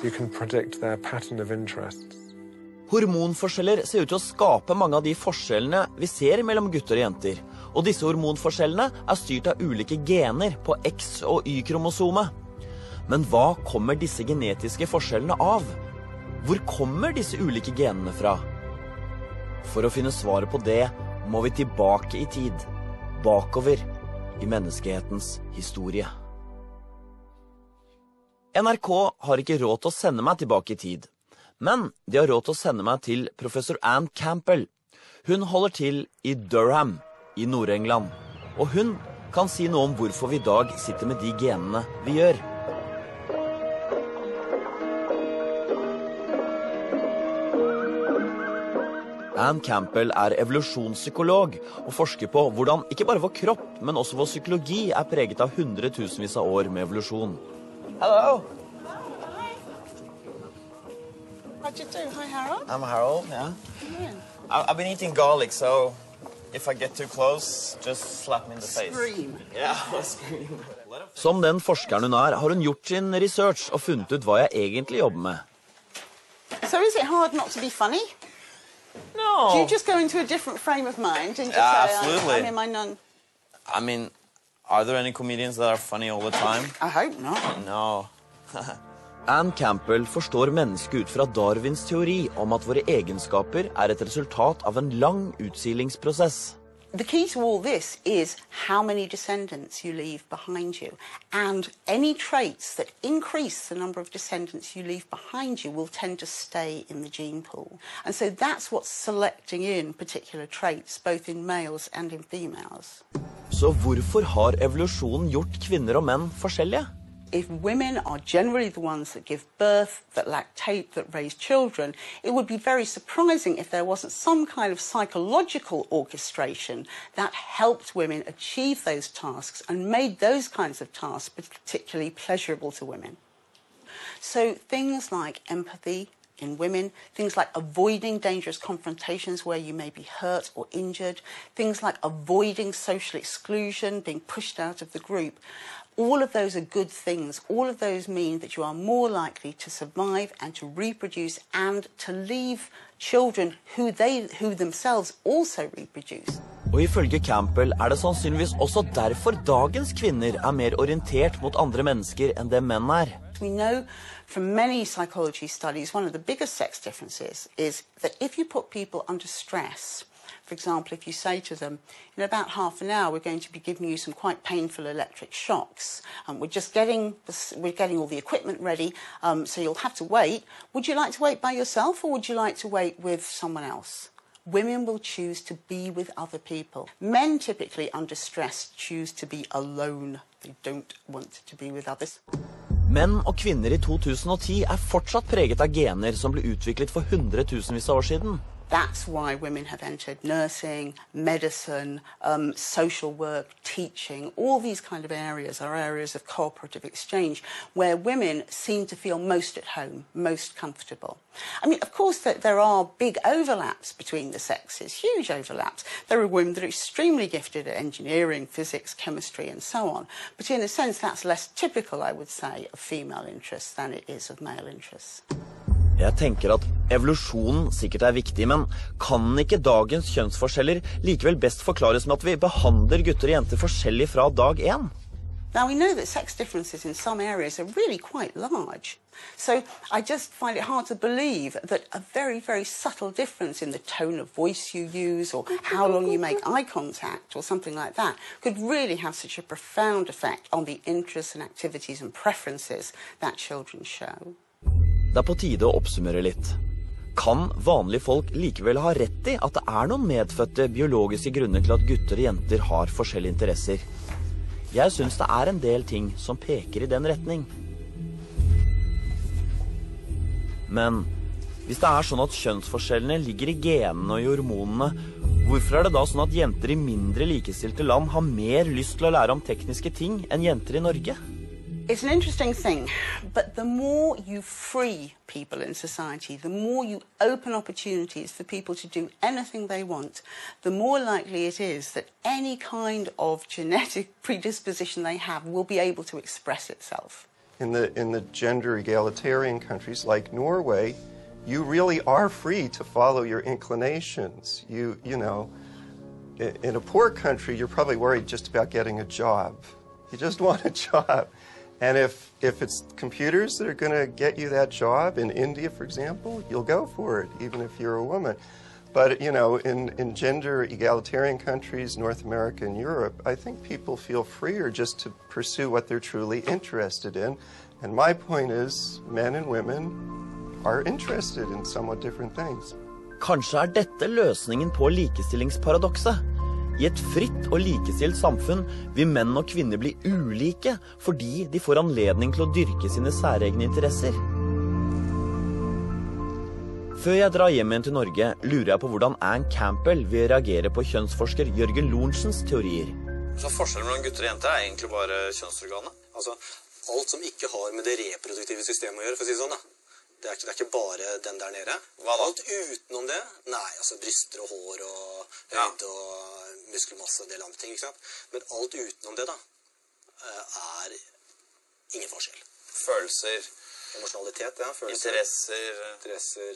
Speaker 3: you can predict their pattern of interests.
Speaker 8: Hormonforskjeller ser ut til å skape mange av de forskjellene vi ser mellom gutter og jenter. Og disse hormonforskjellene styrt av ulike gener på X- og Y-kromosomet. Men hva kommer disse genetiske forskjellene av? Hvor kommer disse ulike genene fra? For å finne svaret på det, må vi tilbake i tid, bakover i menneskehetens historie. NRK har ikke råd til å sende meg tilbake i tid, men de har råd til å sende meg til professor Anne Campbell. Hun holder til i Durham, i Nord-England, og hun kan si noe om hvorfor vi i dag sitter med de genene vi gjør. Anne Campbell evolusjonspsykolog og forsker på hvordan ikke bare vår kropp, men også vår psykologi preget av hundretusenvis av år med evolusjon.
Speaker 7: Hello.
Speaker 9: How'd you do? Hi, Harold.
Speaker 7: I'm Harold, yeah.
Speaker 9: Yeah.
Speaker 7: I've been eating garlic, so If I get too close, just slap me in the face.
Speaker 9: Scream.
Speaker 7: Yeah, scream.
Speaker 8: Som den forskeren hun har hun gjort sin research og funnet ut hva jeg egentlig jobber med.
Speaker 9: So is it hard not to be funny?
Speaker 7: No.
Speaker 9: Do you just go into a different frame of mind and just
Speaker 7: Yeah,
Speaker 9: say,
Speaker 7: absolutely.
Speaker 9: I'm in my nun?
Speaker 7: I mean, are there any comedians that are funny all the time?
Speaker 9: I hope not.
Speaker 7: No.
Speaker 8: Anne Campbell forstår mennesket ut fra Darwins teori om at våre egenskaper et resultat av en lang utsilingsprosess.
Speaker 9: The key to all this is how many descendants you leave behind you. And any traits that increase the number of descendants you leave behind you will tend to stay in the gene pool. And so that's what's selecting in particular traits, both in males and in females.
Speaker 8: Så hvorfor har evolusjonen gjort kvinner og menn forskjellige?
Speaker 9: If women are generally the ones that give birth, that lactate, that raise children, it would be very surprising if there wasn't some kind of psychological orchestration that helped women achieve those tasks and made those kinds of tasks particularly pleasurable to women. So things like empathy in women, things like avoiding dangerous confrontations where you may be hurt or injured, things like avoiding social exclusion, being pushed out of the group, all of those are good things. All of those mean that you are more likely to survive and to reproduce and to leave children who themselves also reproduce.
Speaker 8: Og ifølge Campbell det sannsynligvis også derfor dagens kvinner mer orientert mot andre mennesker enn det menn
Speaker 9: We know from many psychology studies one of the biggest sex differences is that if you put people under stress, for example, if you say to them, in about half an hour, we're going to be giving you some quite painful electric shocks. We're getting all the equipment ready, so you'll have to wait. Would you like to wait by yourself, or would you like to wait with someone else? Women will choose to be with other people. Men typically under stress choose to be alone. They don't want to be with others.
Speaker 8: Menn og kvinner i 2010 fortsatt preget av gener som ble utviklet for hundretusenvis av år siden.
Speaker 9: That's why women have entered nursing, medicine, social work, teaching. All these kind of areas are areas of cooperative exchange where women seem to feel most at home, most comfortable. I mean, of course, there are big overlaps between the sexes, huge overlaps. There are women that are extremely gifted at engineering, physics, chemistry, and so on. But in a sense, that's less typical, I would say, of female interests than it is of male interests.
Speaker 8: Jeg tenker at evolusjonen sikkert viktig, men kan ikke dagens kjønnsforskjeller likevel best forklares med at vi behandler gutter og jenter forskjellig fra dag 1?
Speaker 9: Now we know that sex differences in some areas are really quite large. So I just find it hard to believe that a very, very subtle difference in the tone of voice you use or how long you make eye contact or something like that could really have such a profound effect on the interests and activities and preferences that children show.
Speaker 8: Det på tide å oppsummere litt. Kan vanlige folk likevel ha rett i at det noen medfødte biologiske grunner til at gutter og jenter har forskjellige interesser? Jeg synes det en del ting som peker i den retning. Men hvis det sånn at kjønnsforskjellene ligger i genene og i hormonene, hvorfor det da sånn at jenter i mindre likestilte land har mer lyst til å lære om tekniske ting enn jenter i Norge?
Speaker 9: It's an interesting thing, but the more you free people in society, the more you open opportunities for people to do anything they want, the more likely it is that any kind of genetic predisposition they have will be able to express itself.
Speaker 10: In the gender egalitarian countries like Norway, you really are free to follow your inclinations. You know, in a poor country, you're probably worried just about getting a job. You just want a job. And if it's computers that are going to get you that job in India, for example, you'll go for it, even if you're a woman. But, you know, in gender egalitarian countries, North America and Europe, I think people feel freer just to pursue what they're truly interested in. And my point is, men and women are interested in somewhat different things.
Speaker 8: Kanskje dette løsningen på likestillingsparadokset? I et fritt og likestilt samfunn vil menn og kvinner bli ulike fordi de får anledning til å dyrke sine særegne interesser. Før jeg drar hjem igjen til Norge, lurer jeg på hvordan Anne Campbell vil reagere på kjønnsforsker Jørgen Lorentzens teorier.
Speaker 11: Så forskjellen mellom gutter og jenter egentlig bare kjønnsorganet. Altså, alt som ikke har med det reproduktive systemet å gjøre, for å si det sånn da. Det er ikke bare den der nede. Alt utenom det, nei, altså bryster og hår og høyde og muskelmasse og en del andre ting, ikke sant? Men alt utenom det da, er ingen forskjell.
Speaker 7: Følelser,
Speaker 11: emosjonalitet, ja, følelser, interesser,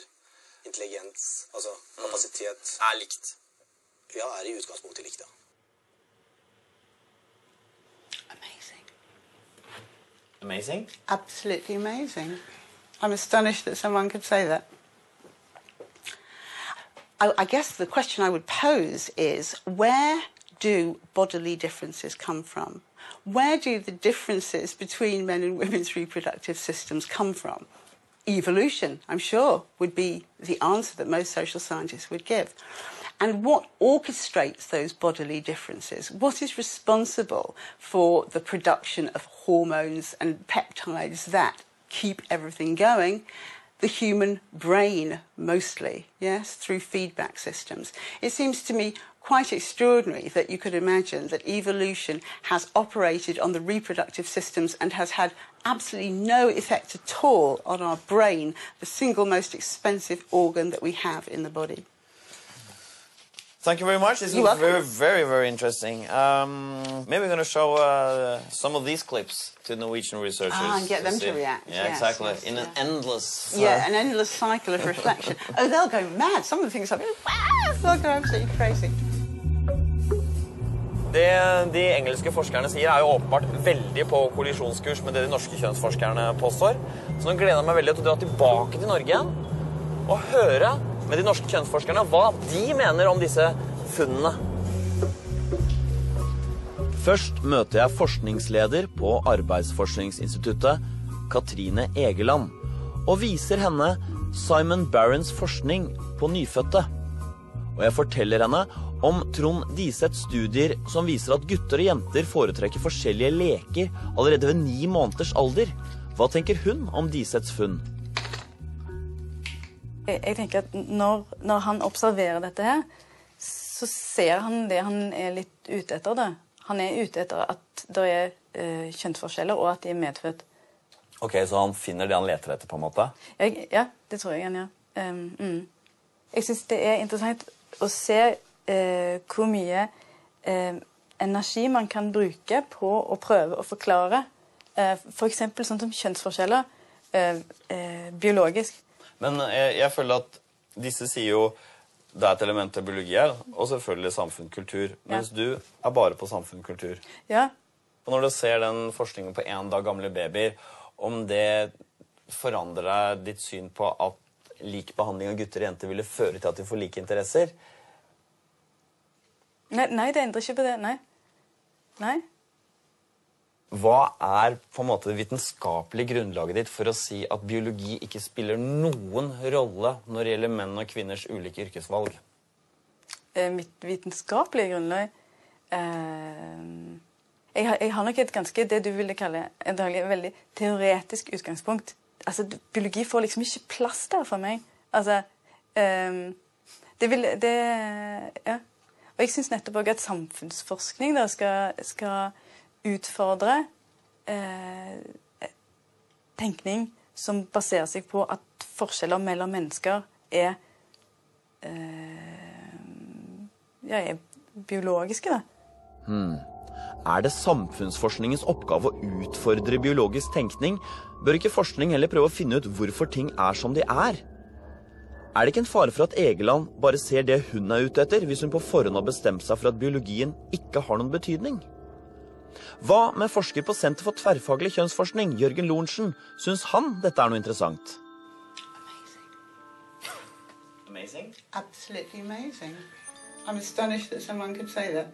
Speaker 11: intelligens, altså kapasitet.
Speaker 7: Er likt.
Speaker 11: Ja, er i utgangspunktet likt, ja.
Speaker 7: Amazing?
Speaker 9: Absolutely amazing. I'm astonished that someone could say that. I guess the question I would pose is, where do bodily differences come from? Where do the differences between men and women's reproductive systems come from? Evolution, I'm sure, would be the answer that most social scientists would give. And what orchestrates those bodily differences? What is responsible for the production of hormones and peptides that keep everything going? The human brain, mostly, yes, through feedback systems. It seems to me quite extraordinary that you could imagine that evolution has operated on the reproductive systems and has had absolutely no effect at all on our brain, the single most expensive organ that we have in the body.
Speaker 8: Thank you very much. This was very, very, very interesting. Maybe we're going to show some of these clips to Norwegian researchers.
Speaker 9: And get them to react.
Speaker 8: Yeah,
Speaker 9: yes,
Speaker 8: exactly.
Speaker 9: Yes,
Speaker 8: in an endless...
Speaker 9: an endless cycle of reflection. Oh, they'll go mad. Some of the things I'll go, wow, they'll go absolutely crazy.
Speaker 8: Det de engelske forskerne sier er jo åpenbart veldig på kollisjonskurs med det de norske kjønnsforskerne påstår. Så nå gleder jeg meg veldig til å dra tilbake til Norge igjen og høre med de norske kjønnsforskerne hva de mener om disse funnene. Først møter jeg forskningsleder på Arbeidsforskningsinstituttet, Katrine Egeland, og viser henne Simon Barrons forskning på nyfødte. Og jeg forteller henne om Trond Disets studier som viser at gutter og jenter foretrekker forskjellige leker allerede ved 9 måneders alder. Hva tenker hun om Disets funn?
Speaker 12: Jeg tenker at når han observerer dette her, så ser han det han er litt ute etter det. Han er ute etter at det er kjønnsforskjeller og at de er medfødt.
Speaker 8: Ok, så han finner det han leter etter på en måte?
Speaker 12: Ja, det tror jeg han gjør. Jeg synes det er interessant å se hvor mye energi man kan bruke på å prøve å forklare. For eksempel sånn som kjønnsforskjeller biologisk.
Speaker 8: Men jeg føler at disse sier jo det er et element til biologi her, og selvfølgelig samfunnskultur, mens du er bare på samfunnskultur.
Speaker 12: Ja.
Speaker 8: Og når du ser den forskningen på 1 dag gamle babyer, om det forandrer deg ditt syn på at lik behandling av gutter og jenter ville føre til at de får like interesser?
Speaker 12: Nei, det endrer ikke på det, nei.
Speaker 8: Hva er på en måte det vitenskapelige grunnlaget ditt for å si at biologi ikke spiller noen rolle når det gjelder menn og kvinners ulike yrkesvalg?
Speaker 12: Mitt vitenskapelige grunnlag? Jeg har nok et ganske, det du ville kalle, et veldig teoretisk utgangspunkt. Altså, biologi får liksom ikke plass der for meg. Altså, ja. Og jeg synes nettopp også at samfunnsforskning da skal utfordre tenkning som baserer seg på at forskjeller mellom mennesker er biologiske da.
Speaker 8: Er det samfunnsforskningens oppgave å utfordre biologisk tenkning? Bør ikke forskning heller prøve å finne ut hvorfor ting er som de er? Er det ikke en fare for at Egeland bare ser det hun er ute etter, hvis hun på forhånd har bestemt seg for at biologien ikke har noen betydning? Hva med forsker på Senter for tverrfaglig kjønnsforskning, Jørgen Lorentzen? Synes han dette er noe interessant?
Speaker 9: Amazing? Absolutely amazing. I'm astonished that someone could say that.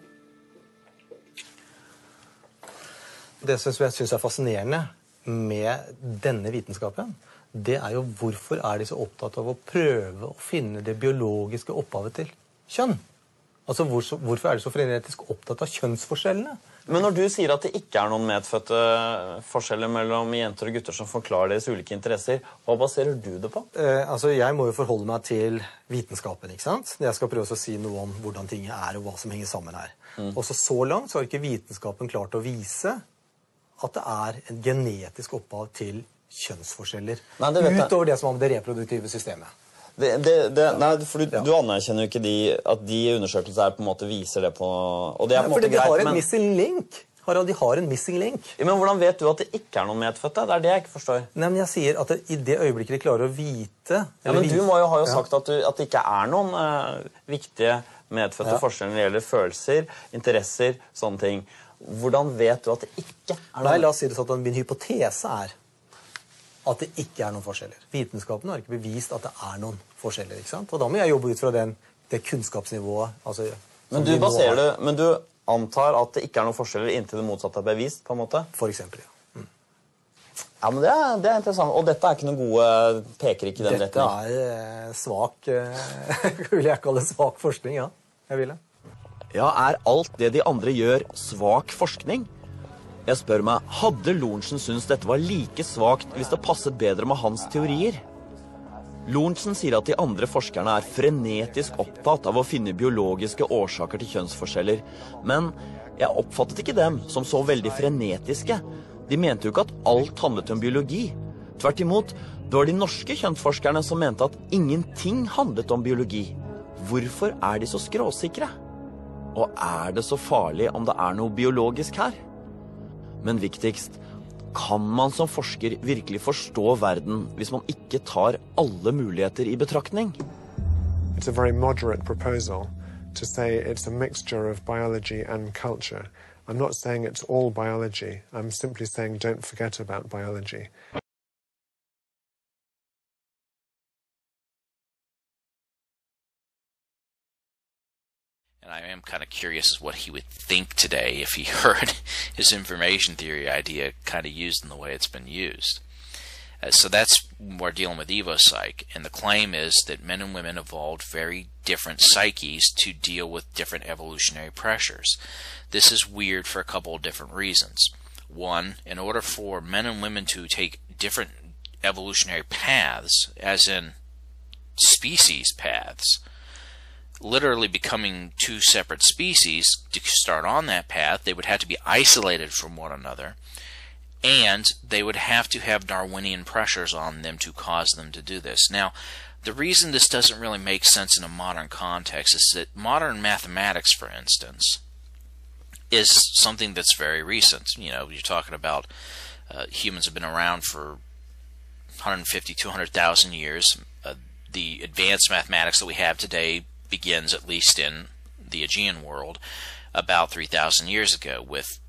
Speaker 13: Det som jeg synes er fascinerende med denne vitenskapen, det er jo hvorfor er de så opptatt av å prøve å finne det biologiske opphavet til kjønn. Altså hvorfor er de så frenetisk opptatt av kjønnsforskjellene?
Speaker 8: Men når du sier at det ikke er noen medfødte forskjeller mellom jenter og gutter som forklarer deres ulike interesser, hva baserer du det på?
Speaker 13: Altså jeg må jo forholde meg til vitenskapen, ikke sant? Jeg skal prøve å si noe om hvordan ting er og hva som henger sammen her. Og så langt så har ikke vitenskapen klart å vise at det er en genetisk opphav til kjønnsforskjeller
Speaker 7: Nei, det vet jeg.
Speaker 13: utover det som har med det reproduktive systemet.
Speaker 7: Nei, for du anerkjenner jo ikke at de undersøkelsene på en måte viser det på... Og det er på en måte
Speaker 13: fordi de
Speaker 7: greit,
Speaker 13: har en missing link. Harald, de har en missing link.
Speaker 7: Ja, men hvordan vet du at det ikke er noen medfødte? Det er det jeg ikke forstår.
Speaker 13: Nei, men jeg sier at i det øyeblikket de klarer å vite...
Speaker 7: Ja, men du har jo sagt at det ikke er noen viktige medfødte forskjeller når det gjelder følelser, interesser, sånne ting. Hvordan vet du at det ikke er noen?
Speaker 13: Nei, la oss si det sånn at min hypotese er at det ikke er noen forskjeller. Vitenskapen har ikke bevist at det er noen forskjeller, ikke sant? Og da må jeg jobbe ut fra det kunnskapsnivået. Altså,
Speaker 7: men du antar at det ikke er noen forskjeller inntil det motsatte er bevist, på en måte?
Speaker 13: For eksempel, ja.
Speaker 7: Ja, men det er interessant. Og dette er ikke noen gode, peker ikke i den retning.
Speaker 13: Dette er svak, vil jeg kalle svak forskning, ja. Jeg vil det.
Speaker 8: Ja, er alt det de andre gjør svak forskning? Jeg spør meg, hadde Lorentzen syntes dette var like svakt hvis det passet bedre med hans teorier? Lorentzen sier at de andre forskerne er frenetisk opptatt av å finne biologiske årsaker til kjønnsforskjeller, men jeg oppfattet ikke dem som så veldig frenetiske. De mente jo ikke at alt handlet om biologi. Tvert imot, det var de norske kjønnsforskerne som mente at ingenting handlet om biologi. Hvorfor er de så skråsikre? Og er det så farlig om det er noe biologisk her? Men viktigst, kan man som forsker virkelig forstå verden hvis man ikke tar alle muligheter i betraktning?
Speaker 3: It's a very moderate proposal to say it's a mixture of biology and culture. I'm not saying it's all biology. I'm simply saying don't forget about biology.
Speaker 14: And I am kind of curious as what he would think today if he heard his information theory idea kind of used in the way it's been used. So that's we're dealing with evopsych, and the claim is that men and women evolved very different psyches to deal with different evolutionary pressures. This is weird for a couple of different reasons. One, in order for men and women to take different evolutionary paths, as in species paths, literally becoming two separate species, to start on that path, they would have to be isolated from one another, and they would have to have Darwinian pressures on them to cause them to do this. Now, the reason this doesn't really make sense in a modern context is that modern mathematics, for instance, is something that's very recent. You know, you're talking about humans have been around for 150, 200,000 years. The advanced mathematics that we have today begins, at least in the Aegean world, about 3,000 years ago with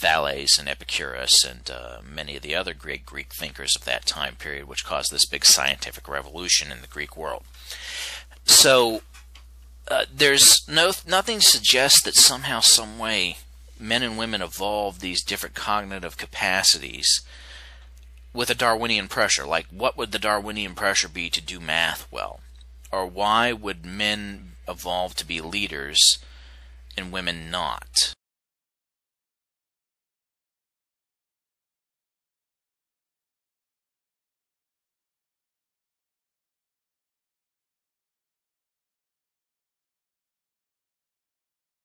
Speaker 14: Thales and Epicurus and many of the other great Greek thinkers of that time period, which caused this big scientific revolution in the Greek world. So there's nothing suggests that somehow, some way, men and women evolved these different cognitive capacities with a Darwinian pressure. Like, what would the Darwinian pressure be to do math well? Or why would men evolve to be leaders and women not?